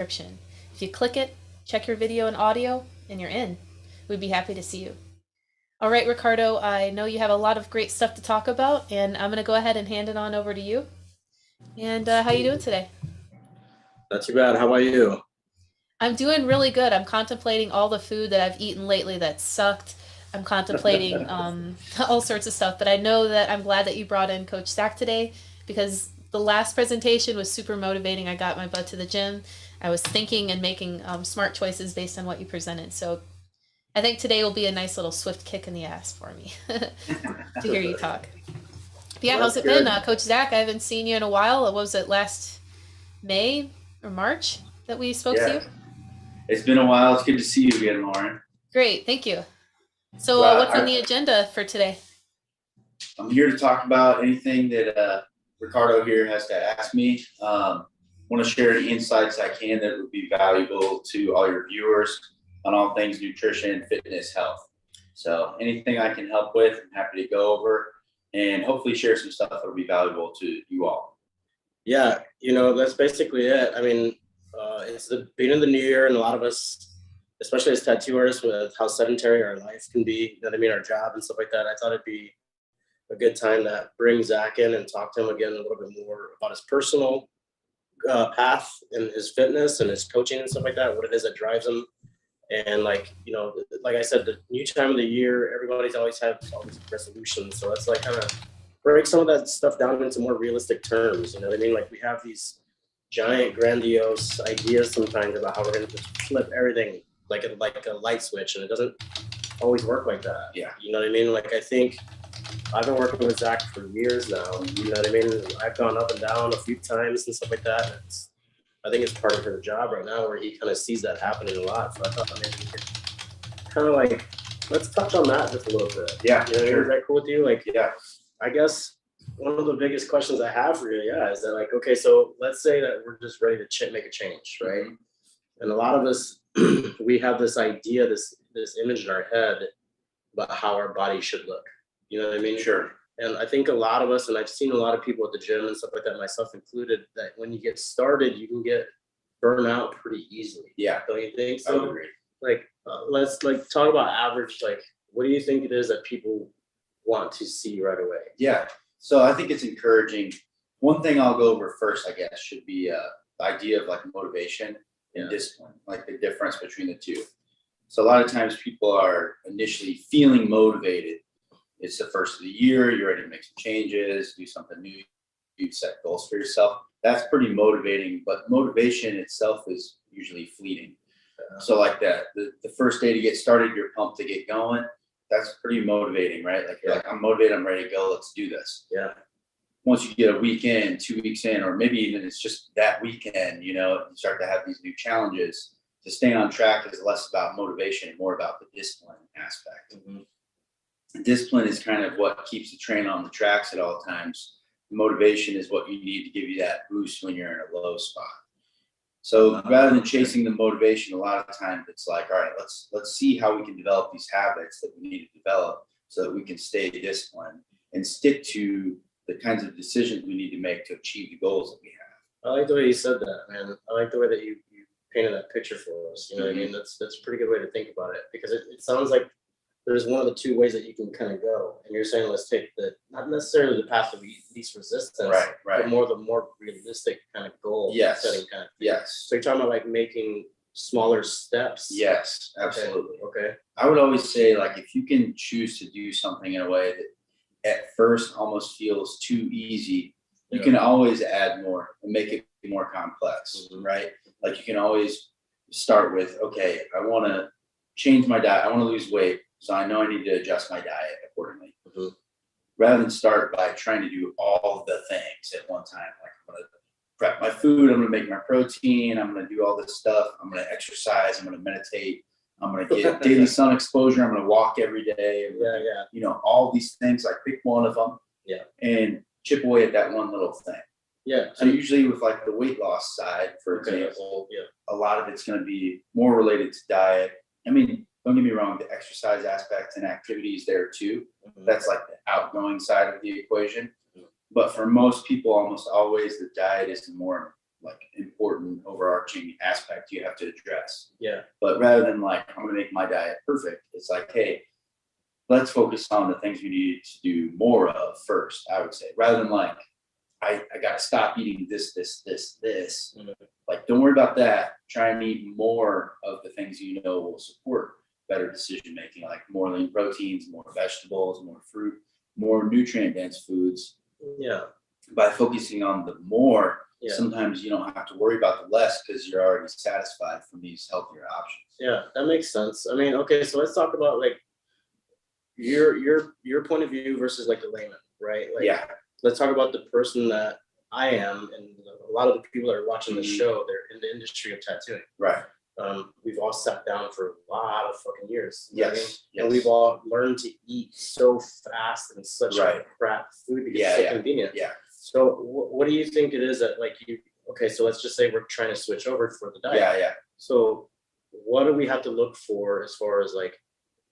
description. If you click it, check your video and audio, and you're in. We'd be happy to see you. All right, Ricardo, I know you have a lot of great stuff to talk about, and I'm going to go ahead and hand it on over to you. And how you doing today? Not too bad. How about you? I'm doing really good. I'm contemplating all the food that I've eaten lately that sucked. I'm contemplating all sorts of stuff, but I know that I'm glad that you brought in Coach Zac today because the last presentation was super motivating. I got my butt to the gym. I was thinking and making smart choices based on what you presented. So I think today will be a nice little swift kick in the ass for me to hear you talk. But yeah, Well, how's that's it been, good. Coach Zac? I haven't seen you in a while. What was it, last May or March that we spoke to you? Yeah, it's been a while. It's good to see you again, Lauren. Great, thank you. So Well, what's on the agenda for today? I'm here to talk about anything that Ricardo here has to ask me. Want to share any insights I can that would be valuable to all your viewers on all things nutrition, fitness, health. So anything I can help with, I'm happy to go over and hopefully share some stuff that will be valuable to you all. Yeah, that's basically it. I mean, it's the beginning of the new year, and a lot of us, especially as tattoo artists, with how sedentary our life can be, our job and stuff like that, I thought it'd be a good time to bring Zac in and talk to him again a little bit more about his personal path and his fitness and his coaching and stuff like that, what it is that drives him. And like I said, the new time of the year, everybody's always had all these resolutions. So it's like kind of break some of that stuff down into more realistic terms. You know what I mean? Like we have these giant, grandiose ideas sometimes about how we're going to just flip everything like a light switch, and it doesn't always work like that. Yeah. You know what I mean? Like I think I've been working with Zac for years now. You know what I mean? I've gone up and down a few times and stuff like that. I think it's part of her job right now where he kind of sees that happening a lot. So I thought maybe we could kind of like, let's touch on that just a little bit. Yeah, you know, sure. Is that cool with you? Like, Yeah. I guess one of the biggest questions I have for you, is that like, okay, so let's say that we're just ready to make a change, right? Mhm. And a lot of us, we have this idea, this image in our head about how our body should look. You know what I mean? Sure. And I think a lot of us, and I've seen a lot of people at the gym and stuff like that, myself included, that when you get started, you can get burnt out pretty easily. Yeah. Don't you think? I would So agree. like, let's like talk about average, like, what do you think it is that people want to see right away? Yeah. So I think it's encouraging. One thing I'll go over first, I guess, should be the idea of like motivation and discipline, like the difference between the two. So a lot of times people are initially feeling motivated. It's the first of the year, you're ready to make some changes, do something new, you set goals for yourself. That's pretty motivating, but motivation itself is usually fleeting. So like that, the first day to get started, you're pumped to get going. That's pretty motivating, right? Like you're like, I'm motivated, I'm ready to go, let's do this. Yeah. Once you get a week in, 2 weeks in, or maybe even it's just that weekend, you start to have these new challenges. To stay on track is less about motivation and more about the discipline aspect. Mm-hmm. Discipline is kind of what keeps the train on the tracks at all times. Motivation is what you need to give you that boost when you're in a low spot. So rather than chasing the motivation, a lot of times it's like, all right, let's see how we can develop these habits that we need to develop so that we can stay disciplined and stick to the kinds of decisions we need to make to achieve the goals that we have. I like the way you said that, man. I like the way that you painted that picture for us. You know what I mean? That's a pretty good way to think about it, because it sounds like there's one of the two ways that you can kind of go. And you're saying, let's take not necessarily the path of least resistance, Right. but the more realistic kind of goal setting kind of thing. Yes. So you're talking about like making smaller steps. Yes, absolutely. Okay. I would always say, like, if you can choose to do something in a way that at first almost feels too easy, you can always add more and make it more complex, right? Like you can always start with, okay, I want to change my diet. I want to lose weight. So I know I need to adjust my diet accordingly. Rather than start by trying to do all the things at one time. Like I'm going to prep my food. I'm going to make my protein. I'm going to do all this stuff. I'm going to exercise. I'm going to meditate. I'm going to get daily sun exposure. I'm going to walk every day. All these things. Like pick one of them. Yeah. And chip away at that one little thing. Yeah. So usually with like the weight loss side, for example, a lot of it's going to be more related to diet. I mean, don't get me wrong, the exercise aspects and activities there too. That's like the outgoing side of the equation. But for most people, almost always the diet is the more like important overarching aspect you have to address. Yeah. But rather than like, I'm going to make my diet perfect, it's like, hey, let's focus on the things we need to do more of first, I would say, rather than like, I got to stop eating this. Mhm. Like, don't worry about that. Try and eat more of the things you know will support better decision making, like more lean proteins, more vegetables, more fruit, more nutrient dense foods. Yeah. By focusing on the more, Yeah. sometimes you don't have to worry about the less because you're already satisfied from these healthier options. Yeah, that makes sense. I mean, okay, so let's talk about like your point of view versus like the layman, right? Like, Yeah. let's talk about the person that I am, and a lot of the people that are watching the Mhm. show, they're in the industry of tattooing. Right. We've all sat down for a lot of fucking years. You know what I mean? Yes. And we've all learned to eat so fast and such Right. crap food because Yeah, it's so yeah. convenient. Yeah. So what do you think it is that like you? Okay, so let's just say we're trying to switch over for the diet. Yeah. Yeah. So what do we have to look for as far as like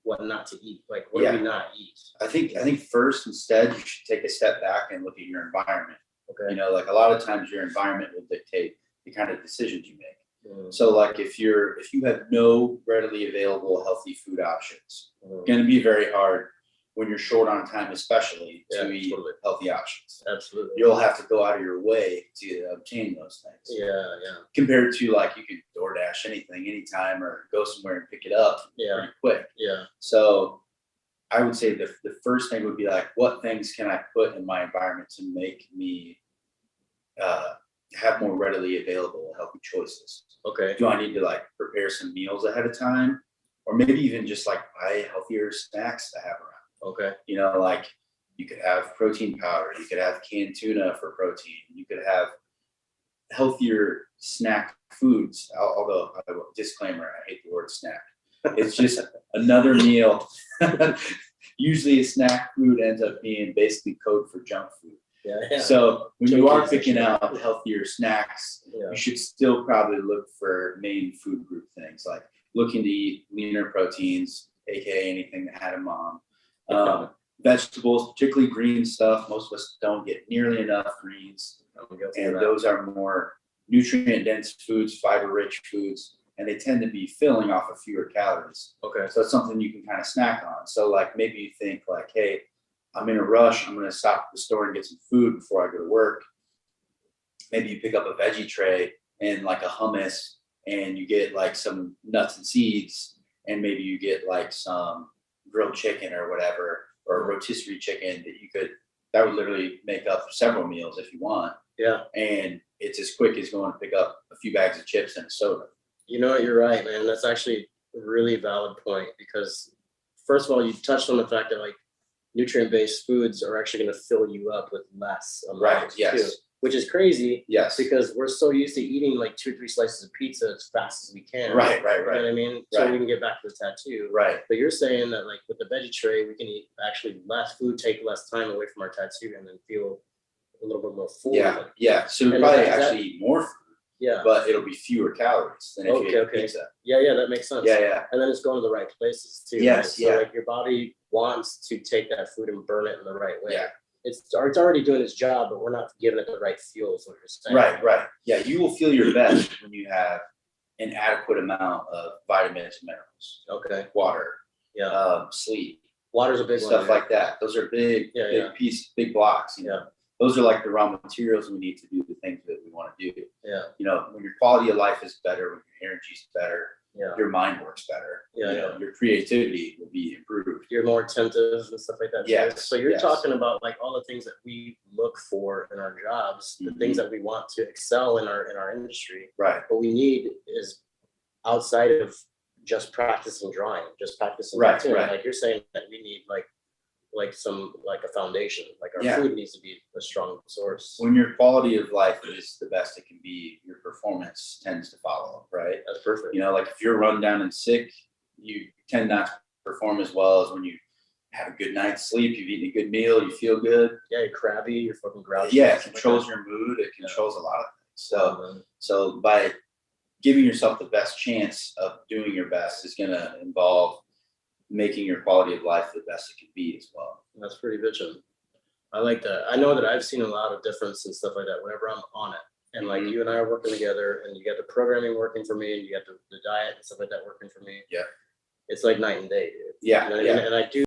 what not to eat? Like what do Yeah. we not eat? I think first, instead, you should take a step back and look at your environment. Okay. You know, like a lot of times your environment will dictate the kind of decisions you make. Mm, So like if you have no readily available healthy food options, mm. it's going to be very hard when you're short on time, especially to Yeah, eat totally. healthy options. Absolutely. You'll have to go out of your way to obtain those things. Yeah, yeah, Compared to like you can DoorDash anything, anytime, or go somewhere and pick it up Yeah. pretty quick. yeah. So I would say the first thing would be like, what things can I put in my environment to make me have more readily available healthy choices? Okay. Do I need to like prepare some meals ahead of time, or maybe even just like buy healthier snacks to have around? Okay. You know, like you could have protein powder, you could have canned tuna for protein, you could have healthier snack foods. Although, disclaimer, I hate the word snack. It's just another meal. Usually a snack food ends up being basically code for junk food. Yeah. Yeah. So when you are Junkies, picking actually. out healthier snacks, Yeah. you should still probably look for main food group things, like looking to eat leaner proteins, aka anything that had a mom. Vegetables, particularly green stuff. Most of us don't get nearly enough greens, I'm guilty of and that. those are more nutrient dense foods, fiber rich foods, and they tend to be filling off of fewer calories. Okay. So it's something you can kind of snack on. So like maybe you think like, hey, I'm in a rush, I'm going to stop at the store and get some food before I go to work. Maybe you pick up a veggie tray and like a hummus, and you get like some nuts and seeds, and maybe you get like some grilled chicken or whatever, or rotisserie chicken that would literally make up several meals if you want. Yeah. And it's as quick as going to pick up a few bags of chips and a soda. You know what? You're right, man. That's actually a really valid point, because first of all, you touched on the fact that like nutrient-based foods are actually going to fill you up with less amount Right, yes. too, which is crazy Yes. because we're so used to eating like 2 or 3 slices of pizza as fast as we can. Right. You know what I mean? So Right. we can get back to the tattoo. Right. But you're saying that like with the veggie tray, we can eat actually less food, take less time away from our tattoo, and then feel a little bit more full. Yeah. Yeah. So you And probably is that- actually eat more food, Yeah. but it'll be fewer calories than if you ate Okay. pizza. Yeah, that makes sense. Yeah. And then it's going to the right places too. Yes, right? So yeah. like your body wants to take that food and burn it in the right way. Yeah. It's already doing its job, but we're not giving it the right fuel, is what you're saying. Right. Yeah. You will feel your best when you have an adequate amount of vitamins and minerals, Okay. water, Yeah. sleep, Water's a big one. stuff yeah. like that. Those are big Yeah. big blocks. You know, those are like the raw materials we need to do the things that we want to do. Yeah. You know, when your quality of life is better, when your energy's better, Yeah. your mind works better. Yeah, You know, your creativity will be improved. You're more attentive and stuff like that. too. Yes, So you're yes. talking about like all the things that we look for in our jobs, the Mhm. things that we want to excel in our industry. Right. What we need is outside of just practicing drawing, just practicing Right, tattooing. right. Like you're saying that we need like a foundation. Like our Yeah. food needs to be a strong source. When your quality of life is the best it can be, your performance tends to follow, right? That's perfect. You know, like if you're run down and sick, you tend not to perform as well as when you have a good night's sleep, you've eaten a good meal, you feel good. Yeah, you're crabby, you're fucking grouchy. Yeah, it stuff like controls that. your mood, it controls a lot of things. Um, So by giving yourself the best chance of doing your best is going to involve making your quality of life the best it can be as well. That's pretty bitchin'. I like that. I know that I've seen a lot of difference and stuff like that whenever I'm on it. and like Mhm. you and I are working together, and you got the programming working for me, and you got the diet and stuff like that working for me. Yeah. It's like night and day, dude. Yeah, You know what I mean? And I do